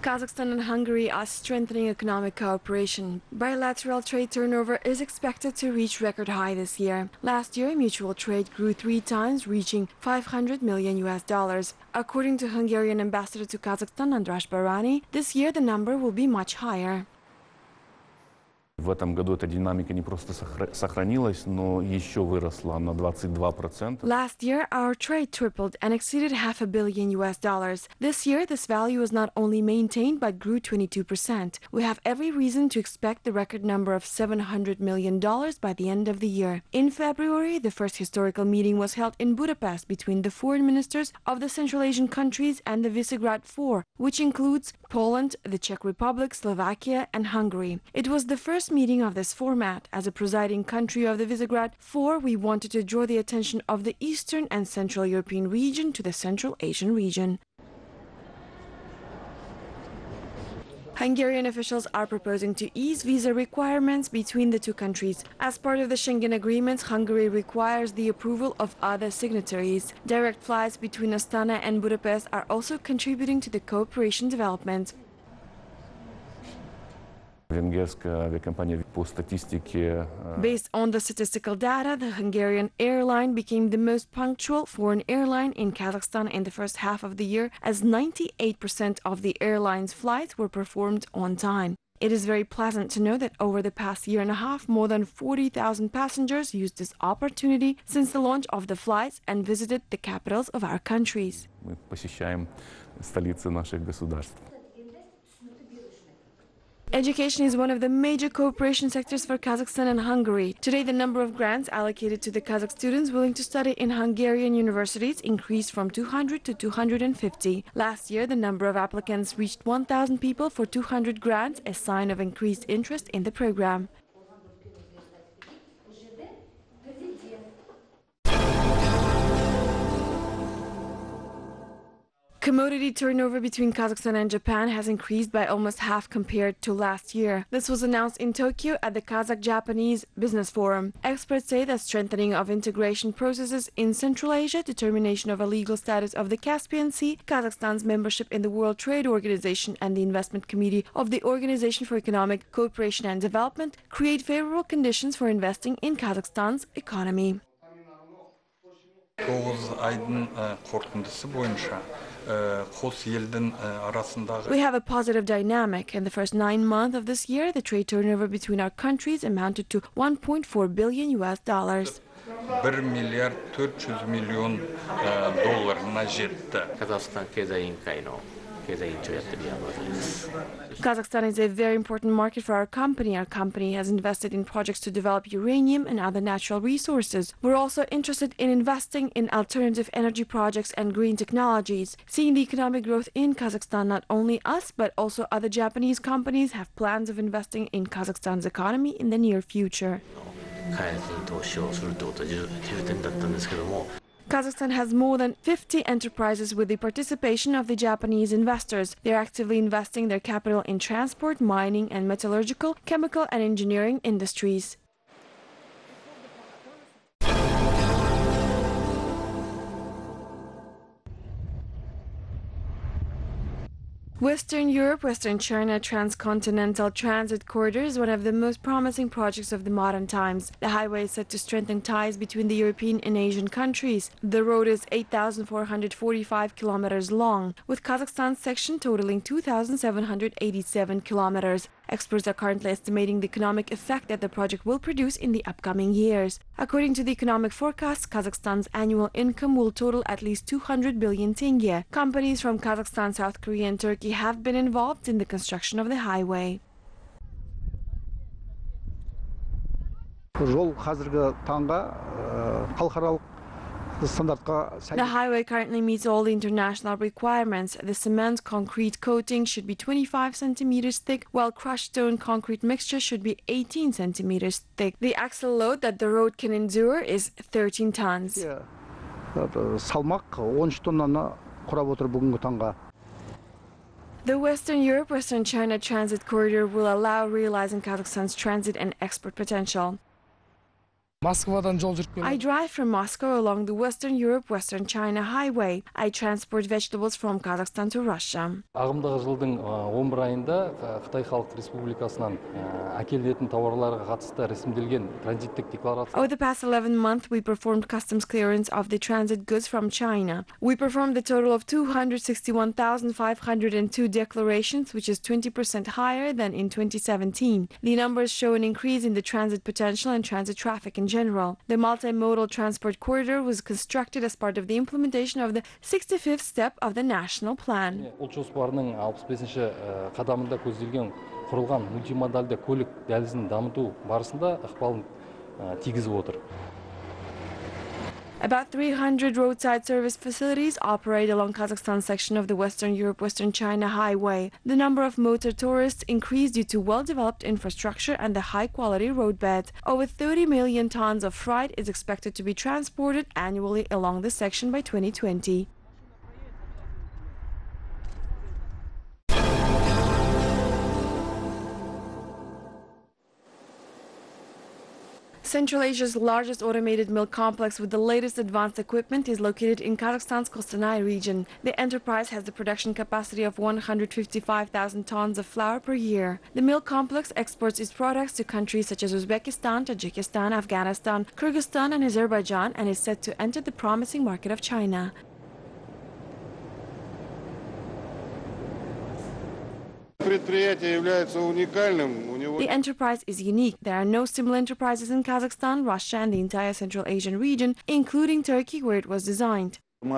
Kazakhstan and Hungary are strengthening economic cooperation. Bilateral trade turnover is expected to reach record high this year. Last year, mutual trade grew 3 times, reaching $500 million. According to Hungarian ambassador to Kazakhstan, Andras Barani, this year the number will be much higher. В этом году эта динамика не просто сохранилась, но еще выросла на 22%. Last year, our trade tripled and exceeded $500 million. This year, this value was not only maintained but grew 22%. We have every reason to expect the record number of $700 million by the end of the year. In February, the first historical meeting was held in Budapest between the foreign ministers of the Central Asian countries and the Visegrad Four, which includes Poland, the Czech Republic, Slovakia, and Hungary. It was the first meeting of this format. As a presiding country of the Visegrad Four, we wanted to draw the attention of the Eastern and Central European region to the Central Asian region. Hungarian officials are proposing to ease visa requirements between the two countries. As part of the Schengen agreements, Hungary requires the approval of other signatories. Direct flights between Astana and Budapest are also contributing to the cooperation development. Based on the statistical data, the Hungarian airline became the most punctual foreign airline in Kazakhstan in the first half of the year, as 98% of the airline's flights were performed on time. It is very pleasant to know that over the past year and a half, more than 40,000 passengers used this opportunity since the launch of the flights and visited the capitals of our countries. Education is one of the major cooperation sectors for Kazakhstan and Hungary. Today, the number of grants allocated to the Kazakh students willing to study in Hungarian universities increased from 200 to 250. Last year, the number of applicants reached 1,000 people for 200 grants, a sign of increased interest in the program. Commodity turnover between Kazakhstan and Japan has increased by almost half compared to last year. This was announced in Tokyo at the Kazakh-Japanese Business Forum. Experts say that strengthening of integration processes in Central Asia, determination of a legal status of the Caspian Sea, Kazakhstan's membership in the World Trade Organization and the Investment Committee of the Organization for Economic Cooperation and Development create favorable conditions for investing in Kazakhstan's economy. We have a positive dynamic. In the first 9 months of this year, the trade turnover between our countries amounted to $1.4 billion. Kazakhstan is a very important market for our company. Our company has invested in projects to develop uranium and other natural resources. We're also interested in investing in alternative energy projects and green technologies. Seeing the economic growth in Kazakhstan, not only us, but also other Japanese companies have plans of investing in Kazakhstan's economy in the near future. Kazakhstan has more than 50 enterprises with the participation of the Japanese investors. They are actively investing their capital in transport, mining and metallurgical, chemical and engineering industries. Western Europe, Western China transcontinental transit corridor is one of the most promising projects of the modern times. The highway is set to strengthen ties between the European and Asian countries. The road is 8,445 kilometers long, with Kazakhstan's section totaling 2,787 kilometers. Experts are currently estimating the economic effect that the project will produce in the upcoming years. According to the economic forecast, Kazakhstan's annual income will total at least 200 billion tenge. Companies from Kazakhstan, South Korea and Turkey have been involved in the construction of the highway. The highway currently meets all the international requirements. The cement concrete coating should be 25 centimeters thick, while crushed stone concrete mixture should be 18 centimeters thick. The axle load that the road can endure is 13 tons. The Western Europe, Western China transit corridor will allow realizing Kazakhstan's transit and export potential. I drive from Moscow along the Western Europe-Western China highway. I transport vegetables from Kazakhstan to Russia. Ағымдағы жылдың 11 айында Қытай Халық Республикасынан әкелінетін тауарларға қатысты рәсімделген транзиттік декларация. Over the past 11 months, we performed customs clearance of the transit goods from China. We performed a total of 261,502 declarations, which is 20% higher than in 2017. The numbers show an increase in the transit potential and transit traffic in general. The multimodal transport corridor was constructed as part of the implementation of the 65th step of the national plan. Ұлт жоспарының 65-ші қадамында көзделген құрылған мультимодальды көлік дәлізін дамыту барысында ықпалын тигізіп отыр. About 300 roadside service facilities operate along Kazakhstan's section of the Western Europe-Western China highway. The number of motor tourists increased due to well-developed infrastructure and the high-quality roadbed. Over 30 million tons of freight is expected to be transported annually along this section by 2020. Central Asia's largest automated mill complex with the latest advanced equipment is located in Kazakhstan's Kostanai region. The enterprise has the production capacity of 155,000 tons of flour per year. The mill complex exports its products to countries such as Uzbekistan, Tajikistan, Afghanistan, Kyrgyzstan and Azerbaijan and is set to enter the promising market of China. The enterprise is unique. There are no similar enterprises in Kazakhstan, Russia and the entire Central Asian region, including Turkey, where it was designed. We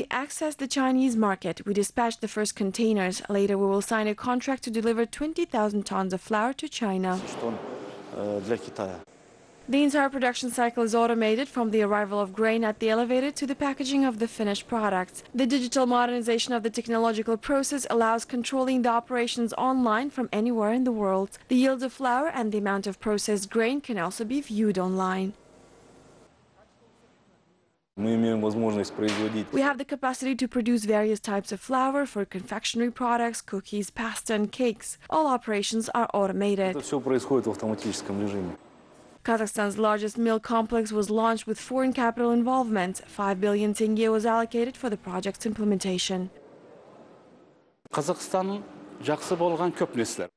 accessed the Chinese market. We dispatched the first containers. Later we will sign a contract to deliver 20,000 tons of flour to China. The entire production cycle is automated, from the arrival of grain at the elevator to the packaging of the finished products. The digital modernization of the technological process allows controlling the operations online from anywhere in the world. The yield of flour and the amount of processed grain can also be viewed online. We have the capacity to produce various types of flour for confectionery products, cookies, pasta and cakes. All operations are automated. Kazakhstan's largest mill complex was launched with foreign capital involvement. 5 billion tenge was allocated for the project's implementation.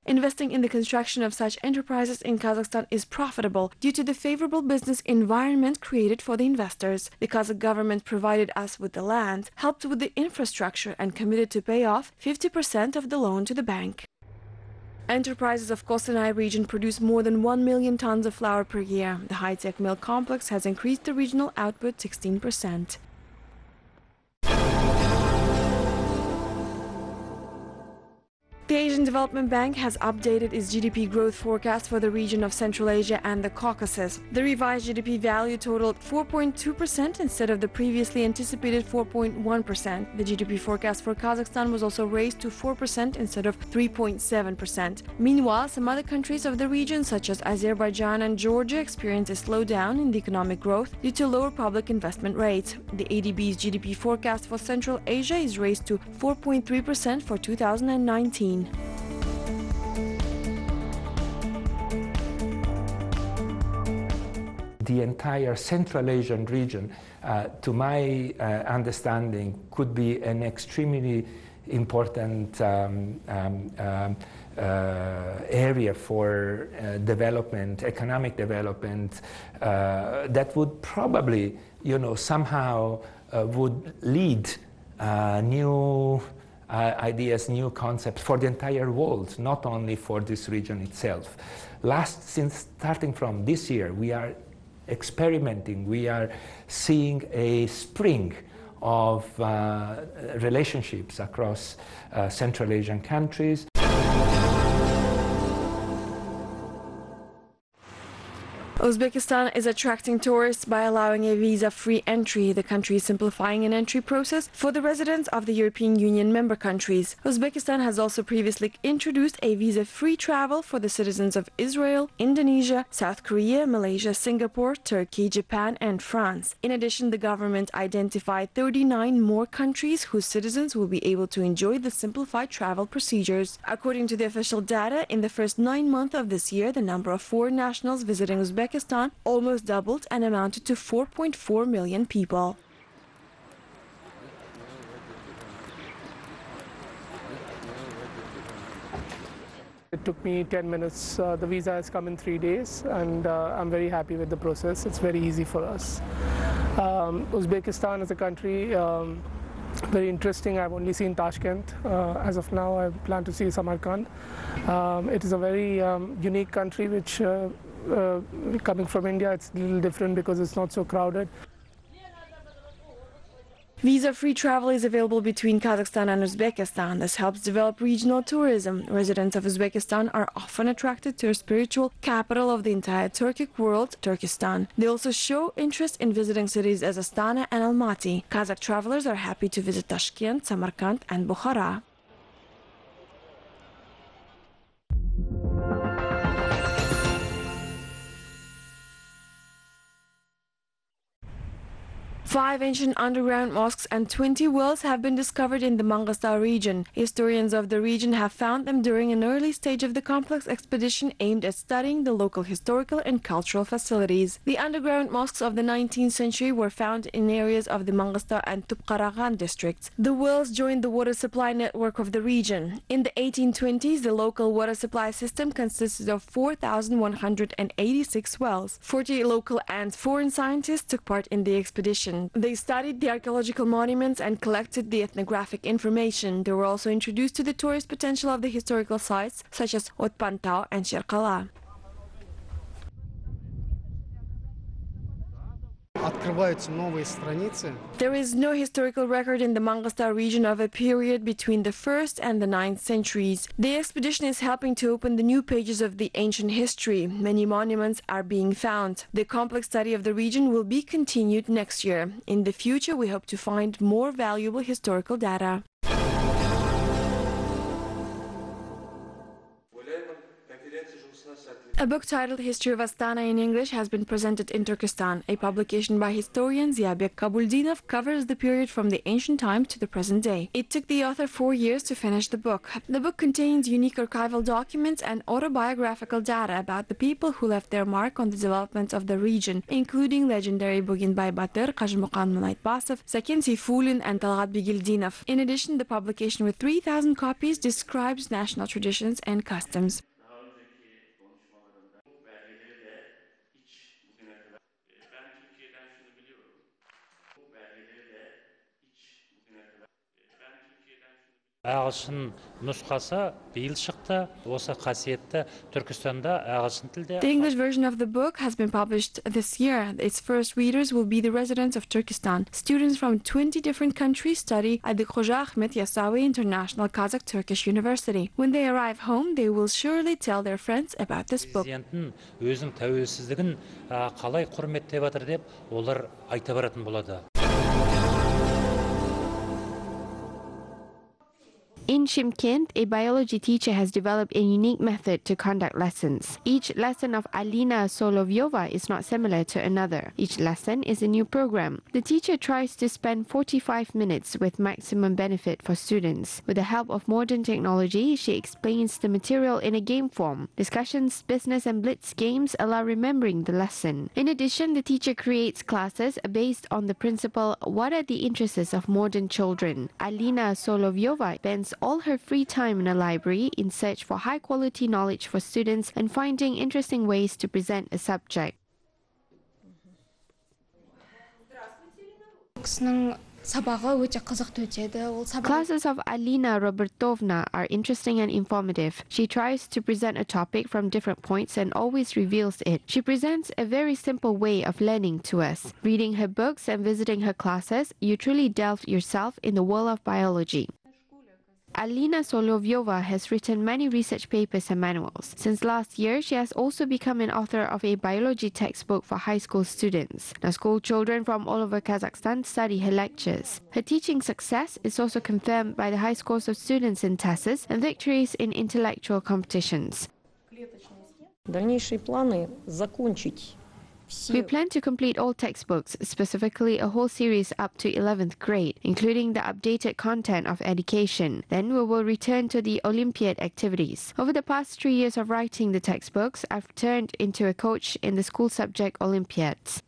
Investing in the construction of such enterprises in Kazakhstan is profitable due to the favorable business environment created for the investors. The Kazakh government provided us with the land, helped with the infrastructure and committed to pay off 50% of the loan to the bank. Enterprises of Kostanai region produce more than 1 million tons of flour per year. The high-tech mill complex has increased the regional output 16%. The Asian Development Bank has updated its GDP growth forecast for the region of Central Asia and the Caucasus. The revised GDP value totaled 4.2% instead of the previously anticipated 4.1%. The GDP forecast for Kazakhstan was also raised to 4% instead of 3.7%. Meanwhile, some other countries of the region, such as Azerbaijan and Georgia, experienced a slowdown in the economic growth due to lower public investment rates. The ADB's GDP forecast for Central Asia is raised to 4.3% for 2019. The entire Central Asian region, to my understanding, could be an extremely important area for development, economic development, that would probably, somehow would lead new ideas, new concepts for the entire world, not only for this region itself. Since starting from this year, we are experimenting, we are seeing a spring of relationships across Central Asian countries. Uzbekistan is attracting tourists by allowing a visa-free entry. The country is simplifying an entry process for the residents of the European Union member countries. Uzbekistan has also previously introduced a visa-free travel for the citizens of Israel, Indonesia, South Korea, Malaysia, Singapore, Turkey, Japan and France. In addition, the government identified 39 more countries whose citizens will be able to enjoy the simplified travel procedures. According to the official data, in the first 9 months of this year, the number of foreign nationals visiting Uzbekistan Uzbekistan almost doubled and amounted to 4.4 million people. It took me 10 minutes. The visa has come in 3 days, and I'm very happy with the process. It's very easy for us. Uzbekistan as a country, very interesting. I've only seen Tashkent. As of now, I plan to see Samarkand. It is a very unique country, which coming from India, it's a little different because it's not so crowded. Visa-free travel is available between Kazakhstan and Uzbekistan. This helps develop regional tourism. Residents of Uzbekistan are often attracted to a spiritual capital of the entire Turkic world, Turkistan. They also show interest in visiting cities as Astana and Almaty. Kazakh travelers are happy to visit Tashkent, Samarkand and Bukhara. Five ancient underground mosques and 20 wells have been discovered in the Mangystau region. Historians of the region have found them during an early stage of the complex expedition aimed at studying the local historical and cultural facilities. The underground mosques of the 19th century were found in areas of the Mangystau and Tupkaragan districts. The wells joined the water supply network of the region. In the 1820s, the local water supply system consisted of 4,186 wells. 40 local and foreign scientists took part in the expedition. They studied the archaeological monuments and collected the ethnographic information. They were also introduced to the tourist potential of the historical sites, such as Otpantau and Sherkala. There is no historical record in the Mangystau region of a period between the 1st and the 9th centuries. The expedition is helping to open the new pages of the ancient history. Many monuments are being found. The complex study of the region will be continued next year. In the future, we hope to find more valuable historical data. A book titled History of Astana in English has been presented in Turkistan. A publication by historian Jibek covers the period from the ancient time to the present day. It took the author 4 years to finish the book. The book contains unique archival documents and autobiographical data about the people who left their mark on the development of the region, including legendary Bugin-Bay Batır, Qajmuqan Munaytbasov, Sakin Seyfulin, and Talgat Bigildinov. In addition, the publication with 3,000 copies describes national traditions and customs. ағылшын нұсқасы биыл шықты. Осы қасиетті Түркістанда ағылшын тілде. The English version of the book has been published this year. Its first readers will be the residents of Turkistan. Students from 20 different countries study at the Khoja Ahmet Yasawi International Kazakh-Turkish University. When they arrive home, they will surely tell their friends about this book. Президенттің өзінің тәуелсіздігін қалай құрметтеп жатыр деп олар айта баратын болады. In Shymkent, a biology teacher has developed a unique method to conduct lessons. Each lesson of Alina Solovyova is not similar to another. Each lesson is a new program. The teacher tries to spend 45 minutes with maximum benefit for students. With the help of modern technology, she explains the material in a game form. Discussions, business and blitz games allow remembering the lesson. In addition, the teacher creates classes based on the principle, what are the interests of modern children? Alina Solovyova spends all her free time in a library in search for high-quality knowledge for students and finding interesting ways to present a subject. Classes of Alina Robertovna are interesting and informative. She tries to present a topic from different points and always reveals it. She presents a very simple way of learning to us. Reading her books and visiting her classes, you truly delve yourself in the world of biology. Alina Solovyova has written many research papers and manuals. Since last year, she has also become an author of a biology textbook for high school students. Now, school children from all over Kazakhstan study her lectures. Her teaching success is also confirmed by the high scores of students in tests and victories in intellectual competitions. Дальнейшие планы закончить We plan to complete all textbooks, specifically a whole series up to 11th grade, including the updated content of education. Then we will return to the Olympiad activities. Over the past 3 years of writing the textbooks, I've turned into a coach in the school subject Olympiads.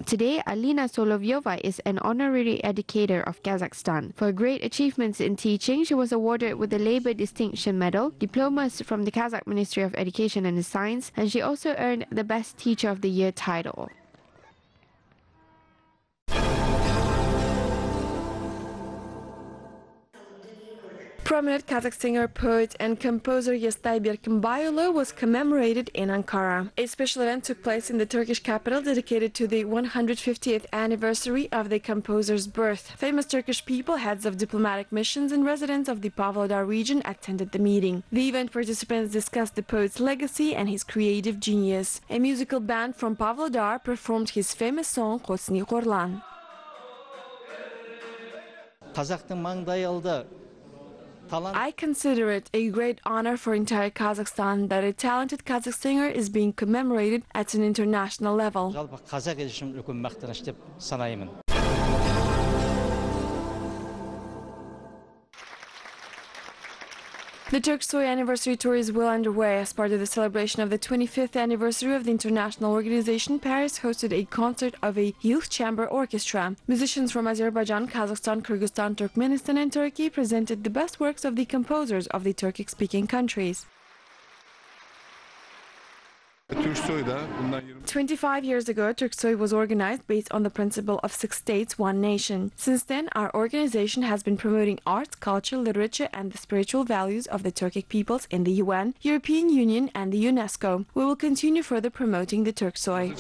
Today, Alina Solovyova is an honorary educator of Kazakhstan. For great achievements in teaching, she was awarded with the Labor Distinction Medal, diplomas from the Kazakh Ministry of Education and Science, and she also earned the Best Teacher of the Year title. Prominent Kazakh singer, poet and composer Yestai Berkimbaiuly was commemorated in Ankara. A special event took place in the Turkish capital dedicated to the 150th anniversary of the composer's birth. Famous Turkish people, heads of diplomatic missions and residents of the Pavlodar region attended the meeting. The event participants discussed the poet's legacy and his creative genius. A musical band from Pavlodar performed his famous song Kostanai. I consider it a great honor for entire Kazakhstan that a talented Kazakh singer is being commemorated at an international level. The TURKSOY anniversary tour is well underway. As part of the celebration of the 25th anniversary of the international organization, Paris hosted a concert of a youth chamber orchestra. Musicians from Azerbaijan, Kazakhstan, Kyrgyzstan, Turkmenistan and Turkey presented the best works of the composers of the Turkic-speaking countries. 25 years ago, TURKSOY was organized based on the principle of 6 states, 1 nation. Since then, our organization has been promoting arts, culture, literature and the spiritual values of the Turkic peoples in the UN, European Union and the UNESCO. We will continue further promoting the TURKSOY.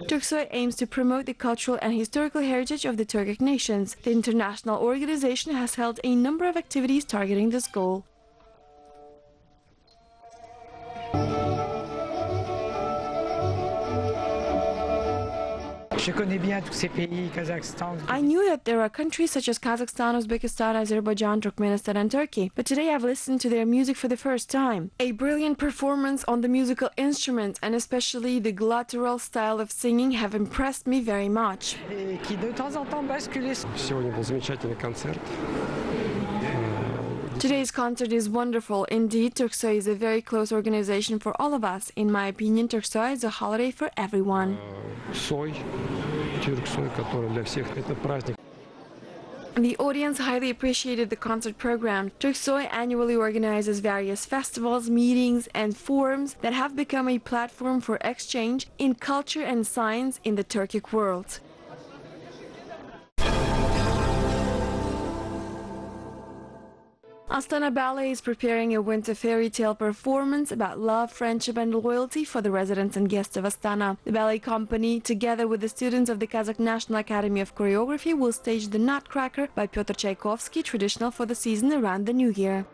TURKSOY aims to promote the cultural and historical heritage of the Turkic nations. The international organization has held a number of activities targeting this goal. I knew that there are countries such as Kazakhstan, Uzbekistan, Azerbaijan, Turkmenistan and Turkey, but today I've listened to their music for the first time. A brilliant performance on the musical instruments and especially the guttural style of singing have impressed me very much. Today's concert is wonderful. Indeed, TURKSOY is a very close organization for all of us. In my opinion, TURKSOY is a holiday for everyone. The audience highly appreciated the concert program. TURKSOY annually organizes various festivals, meetings and forums that have become a platform for exchange in culture and science in the Turkic world. Astana Ballet is preparing a winter fairy tale performance about love, friendship and loyalty for the residents and guests of Astana. The ballet company, together with the students of the Kazakh National Academy of Choreography, will stage the Nutcracker by Pyotr Tchaikovsky, traditional for the season around the New Year.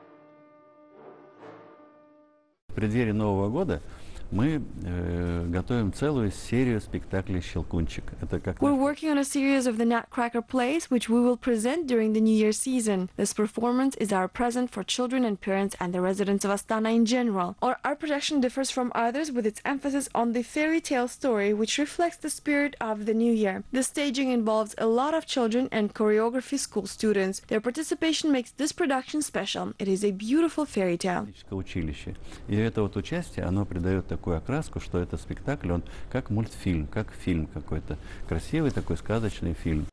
В преддверии Нового года мы готовим целую серию спектаклей «Щелкунчик». We're working on a series of the Nutcracker plays, which we will present during the New Year season. This performance is our present for children and parents and the residents of Astana in general. Our production differs from others with its emphasis on the fairy tale story, which reflects the spirit of the New Year. The staging involves a lot of children and choreography school students. Their participation makes this production special. It is a beautiful fairy tale. И это вот участие, оно придает такую окраску, что это спектакль, он как мультфильм, как фильм какой-то. Красивый такой сказочный фильм.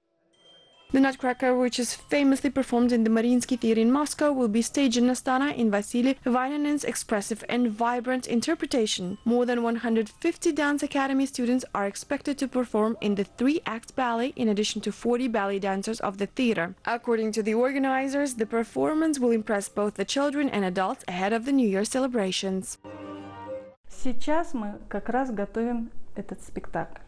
The Nutcracker, which is famously performed in the Mariinsky Theatre in Moscow, will be staged in Astana in Vasily Vainanin's expressive and vibrant interpretation. More than 150 Dance Academy students are expected to perform in the 3-act ballet, in addition to 40 ballet dancers of the theatre. According to the organizers, the performance will impress both the children and adults ahead of the New Year celebrations. Сейчас мы как раз готовим этот спектакль.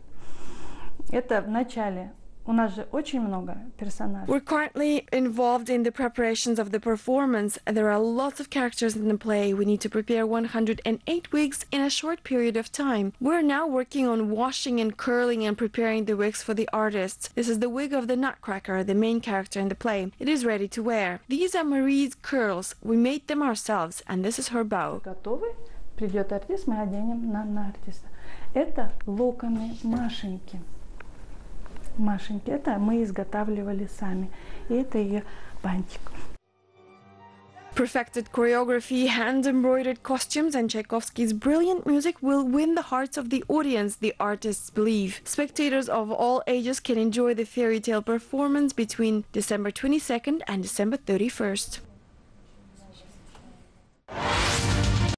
Это в начале We're currently involved in the preparations of the performance. There are lots of characters in the play. We need to prepare 108 wigs in a short period of time. We're now working on washing and curling and preparing the wigs for the artists. This is the wig of the Nutcracker, the main character in the play. It is ready to wear. These are Marie's curls. We made them ourselves, and this is her bow. Придет артист, мы оденем на артиста. Это локоны Машеньки. Машеньки, это мы изготавливали сами. И это ее бантик. Perfected choreography, hand-embroidered costumes, and Tchaikovsky's brilliant music will win the hearts of the audience, the artists believe. Spectators of all ages can enjoy the fairy tale performance between December 22nd and December 31st.